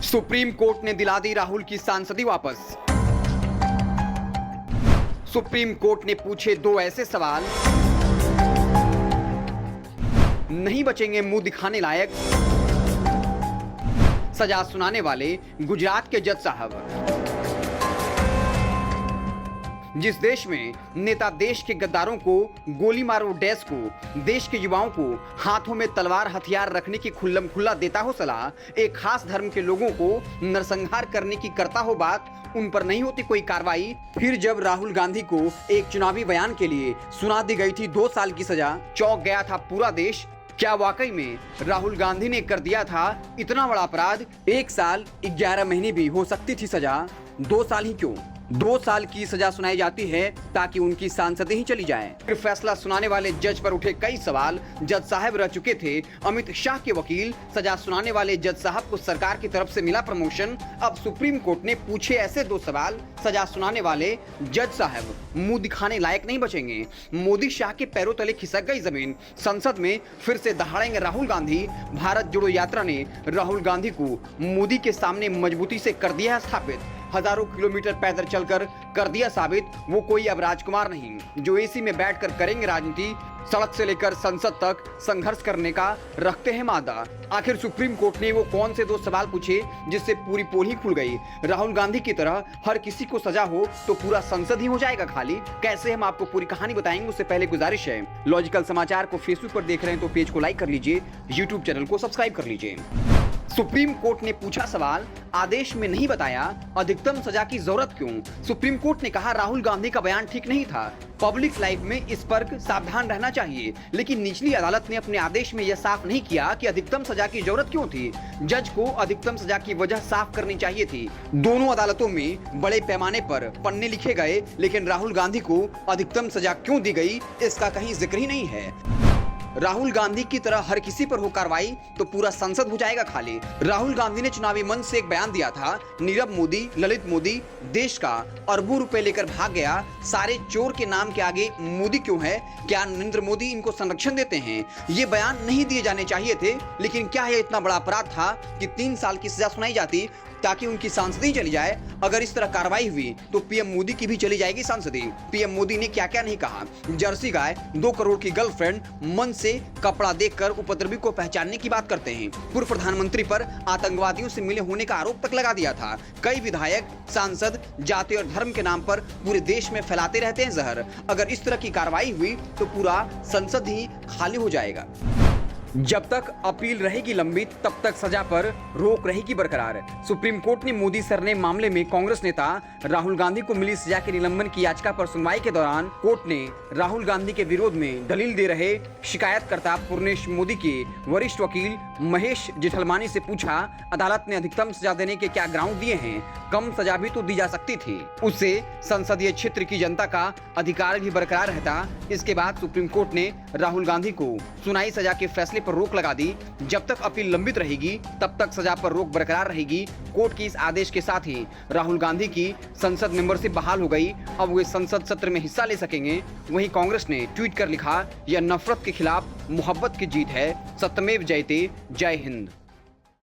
Supreme court ने दिला दी राहुल की सांसदी वापस। सुप्रीम कोर्ट ने पूछे दो ऐसे सवाल, नहीं बचेंगे मुंह दिखाने लायक। सजा सुनाने वाले गुजरात के जज साहब। जिस देश में नेता देश के गद्दारों को गोली मारो डैश को, देश के युवाओं को हाथों में तलवार हथियार रखने की खुल्लम खुल्ला देता हो सलाह, एक खास धर्म के लोगों को नरसंहार करने की करता हो बात, उन पर नहीं होती कोई कार्रवाई। फिर जब राहुल गांधी को एक चुनावी बयान के लिए सुना दी गई थी 2 साल की सजा, चौंक गया था पूरा देश। क्या वाकई में राहुल गांधी ने कर दिया था इतना बड़ा अपराध? 1 साल 11 महीने भी हो सकती थी सजा, 2 साल ही क्यों? 2 साल की सजा सुनाई जाती है ताकि उनकी सांसदें ही चली जाएं। फिर फैसला सुनाने वाले जज पर उठे कई सवाल। जज साहब रह चुके थे अमित शाह के वकील। सजा सुनाने वाले जज साहब को सरकार की तरफ से मिला प्रमोशन। अब सुप्रीम कोर्ट ने पूछे ऐसे 2 सवाल। सजा सुनाने वाले जज साहब मुंह दिखाने लायक नहीं बचेंगे। मोदी शाह के पैरों तले खिसक गई जमीन। संसद में फिर से दहाड़ेंगे राहुल गांधी। भारत जोड़ो यात्रा ने राहुल गांधी को मोदी के सामने मजबूती से कर दिया स्थापित। हजारों किलोमीटर पैदल चलकर कर दिया साबित वो कोई अब राजकुमार नहीं जो एसी में बैठकर करेंगे राजनीति। सड़क से लेकर संसद तक संघर्ष करने का रखते हैं मादा। आखिर सुप्रीम कोर्ट ने वो कौन से 2 सवाल पूछे जिससे पूरी पोल ही खुल गई? राहुल गांधी की तरह हर किसी को सजा हो तो पूरा संसद ही हो जाएगा खाली? कैसे, हम आपको पूरी कहानी बताएंगे। उससे पहले गुजारिश है, लॉजिकल समाचार को फेसबुक पर देख रहे हैं तो पेज को लाइक कर लीजिए, यूट्यूब चैनल को सब्सक्राइब कर लीजिए। सुप्रीम कोर्ट ने पूछा सवाल, आदेश में नहीं बताया अधिकतम सजा की जरूरत क्यों? सुप्रीम कोर्ट ने कहा राहुल गांधी का बयान ठीक नहीं था, पब्लिक लाइफ में इस पर सावधान रहना चाहिए। लेकिन निचली अदालत ने अपने आदेश में यह साफ नहीं किया कि अधिकतम सजा की जरूरत क्यों थी। जज को अधिकतम सजा की वजह साफ करनी चाहिए थी। दोनों अदालतों में बड़े पैमाने पर पन्ने लिखे गए, लेकिन राहुल गांधी को अधिकतम सजा क्यों दी गई इसका कहीं जिक्र ही नहीं है। राहुल गांधी की तरह हर किसी पर हो कार्रवाई तो पूरा संसद हो जाएगा खाली। राहुल गांधी ने चुनावी मंच से एक बयान दिया था, नीरव मोदी, ललित मोदी देश का अरबों रुपए लेकर भाग गया, सारे चोर के नाम के आगे मोदी क्यों है? क्या नरेंद्र मोदी इनको संरक्षण देते हैं? ये बयान नहीं दिए जाने चाहिए थे, लेकिन क्या यह इतना बड़ा अपराध था कि 3 साल की सजा सुनाई जाती ताकि उनकी सांसदी चली जाए? अगर इस तरह कार्रवाई हुई तो पीएम मोदी की भी चली जाएगी सांसदी। पीएम मोदी ने क्या क्या नहीं कहा। जर्सी गाय, 2 करोड़ की गर्लफ्रेंड, मन से कपड़ा देखकर उपद्रवी को पहचानने की बात करते हैं। पूर्व प्रधानमंत्री पर आतंकवादियों से मिले होने का आरोप तक लगा दिया था। कई विधायक, सांसद जाति और धर्म के नाम पर पूरे देश में फैलाते रहते हैं जहर। अगर इस तरह की कार्रवाई हुई तो पूरा संसद ही खाली हो जाएगा। जब तक अपील रहेगी लंबित तब तक सजा पर रोक रहेगी बरकरार। सुप्रीम कोर्ट ने मोदी सरने मामले में कांग्रेस नेता राहुल गांधी को मिली सजा के निलंबन की याचिका पर सुनवाई के दौरान कोर्ट ने राहुल गांधी के विरोध में दलील दे रहे शिकायतकर्ता पूर्णेश मोदी के वरिष्ठ वकील महेश जेठलमानी से पूछा, अदालत ने अधिकतम सजा देने के क्या ग्राउंड दिए हैं? कम सजा भी तो दी जा सकती थी, उससे संसदीय क्षेत्र की जनता का अधिकार भी बरकरार रहता। इसके बाद सुप्रीम कोर्ट ने राहुल गांधी को सुनाई सजा के फैसले पर रोक लगा दी। जब तक अपील लंबित रहेगी तब तक सजा पर रोक बरकरार रहेगी। कोर्ट के इस आदेश के साथ ही राहुल गांधी की संसद मेंबरशिप बहाल हो गई। अब वे संसद सत्र में हिस्सा ले सकेंगे। वहीं कांग्रेस ने ट्वीट कर लिखा, यह नफरत के खिलाफ मोहब्बत की जीत है, सत्यमेव जयते, जय हिंद।